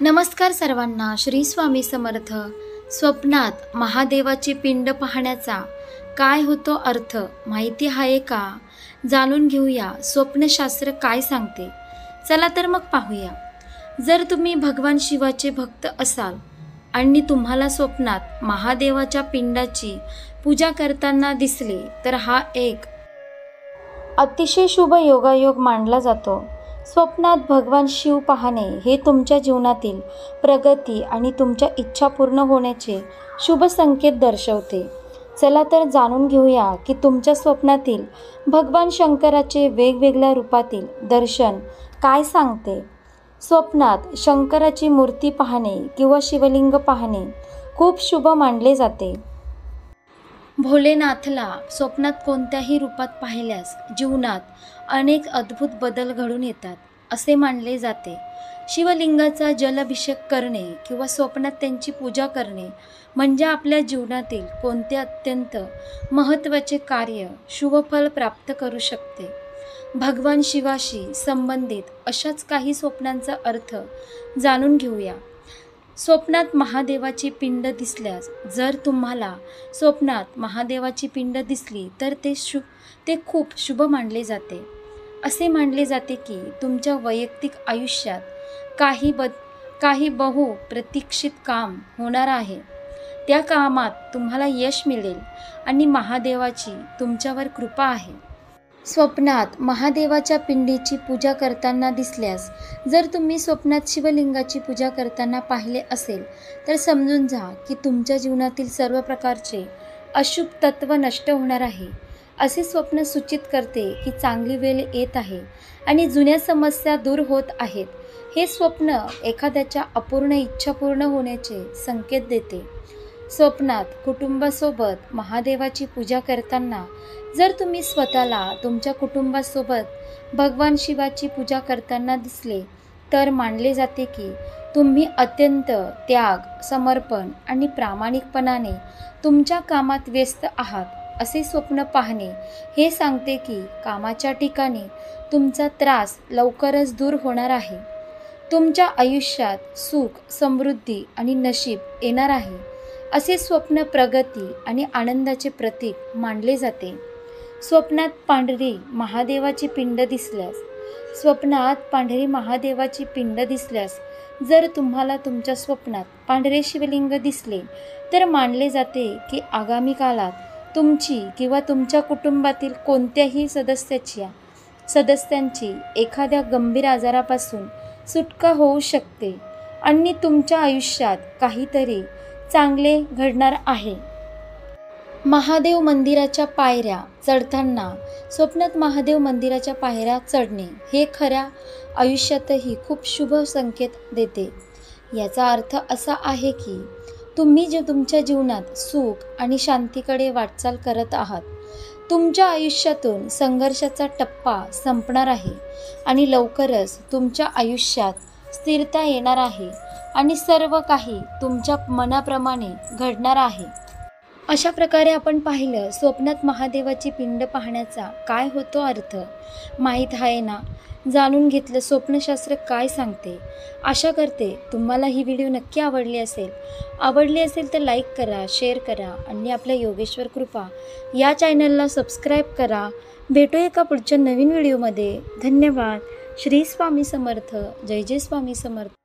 नमस्कार सर्वांना. श्री स्वामी समर्थ. स्वप्नात महादेवाची पिंड पाहण्याचा काय होतो अर्थ माहिती आहे का? जाणून घेऊया स्वप्नशास्त्र काय सांगते. चला तर मग पाहूया. जर तुम्ही भगवान शिवाचे भक्त असाल आणि तुम्हाला स्वप्नात महादेवाच्या पिंडाची पूजा करताना दिसले तर हा एक अतिशय शुभ योगायोग मानला जातो. स्वप्नात भगवान शिव पाहणे हे तुमच्या जीवनातील प्रगती आणि तुमच्या इच्छा पूर्ण होण्याचे शुभ संकेत दर्शवते. चला तर जाणून घेऊया की तुमच्या स्वप्नातील भगवान शंकराचे वेगवेगळ्या रूपातील दर्शन काय सांगते. स्वप्नात शंकराची मूर्ती पाहणे किंवा शिवलिंग पाहणे खूप शुभ मानले जाते. भोलेनाथला स्वप्नात कोणत्याही रूपात पाहिल्यास जीवनात अनेक अद्भुत बदल घडून येतात असे मानले जाते. शिवलिंगाचा जलाभिषेक करणे किंवा स्वप्नात त्यांची पूजा करणे म्हणजे आपल्या जीवनातील कोणते अत्यंत महत्त्वाचे कार्य शुभफल प्राप्त करू शकते. भगवान शिवाशी संबंधित अशाच काही स्वप्नांचा अर्थ जाणून घेऊया. स्वप्नात महादेवाची पिंड दिसल्यास, जर तुम्हाला स्वप्नात महादेवाची पिंड दिसली तर ते खूप शुभ मानले जाते. असे मानले जाते की तुमच्या वैयक्तिक आयुष्यात काही बहु प्रतीक्षित काम होणार आहे. त्या कामात तुम्हाला यश मिळेल आणि महादेवाची तुमच्यावर कृपा आहे. स्वप्नात महादेवाच्या पिंडीची पूजा करताना दिसल्यास, जर तुम्ही स्वप्नात शिवलिंगाची पूजा करताना पाहिले असेल तर समजून जा की तुमच्या जीवनातील सर्व प्रकारचे अशुभ तत्व नष्ट होणार आहे. असे स्वप्न सूचित करते की चांगली वेळ येत आहे आणि जुन्या समस्या दूर होत आहेत. हे स्वप्न एखाद्याच्या अपूर्ण इच्छा पूर्ण होण्याचे संकेत देते. स्वप्नात कुटुंबासोबत महादेवाची पूजा करताना जर तुम्ही स्वतःला तुमच्या कुटुंबासोबत भगवान शिवाची पूजा करताना दिसले तर मानले जाते की तुम्ही अत्यंत त्याग, समर्पण आणि प्रामाणिकपणाने तुमच्या कामात व्यस्त आहात. असे स्वप्न पाहणे हे सांगते की कामाच्या ठिकाणी तुमचा त्रास लवकरच दूर होणार आहे. तुमच्या आयुष्यात सुख, समृद्धी आणि नशीब येणार आहे. असे स्वप्न प्रगती आणि आनंदाचे प्रतीक मानले जाते. स्वप्नात पांढरी महादेवाची पिंड दिसल्यास, जर तुम्हाला तुमच्या स्वप्नात पांढरे शिवलिंग दिसले तर मानले जाते की आगामी काळात तुमची किंवा तुमच्या कुटुंबातील कोणत्याही सदस्यांची एखाद्या गंभीर आजारापासून सुटका होऊ शकते आणि तुमच्या आयुष्यात काहीतरी चांगले घडणार आहे. महादेव मंदिराच्या पायऱ्या चढताना स्वप्नात महादेव मंदिराच्या पायऱ्या चढणे हे खऱ्या आयुष्यातही खूप शुभ संकेत देते. याचा अर्थ असा आहे की तुम्ही जे तुमच्या जीवनात सुख आणि शांतीकडे वाटचाल करत आहात. तुमच्या आयुष्यातून संघर्षाचा टप्पा संपणार आहे आणि लवकरच तुमच्या आयुष्यात स्थिरता येणार आहे आणि सर्व काही तुमच्या मनाप्रमाणे घडणार आहे. अशा प्रकारे आपण पाहिलं स्वप्नात महादेवाची पिंड पाहण्याचा काय होतो अर्थ. माहीत आहे ना? जाणून घेतलं स्वप्नशास्त्र काय सांगते. आशा करते तुम्हाला ही व्हिडिओ नक्की आवडली असेल तर लाईक करा, शेअर करा आणि आपल्या योगेश्वर कृपा या चॅनलला सबस्क्राईब करा. भेटूया एका पुढच्या नवीन व्हिडिओमध्ये. धन्यवाद. श्री स्वामी समर्थ. जय जय स्वामी समर्थ.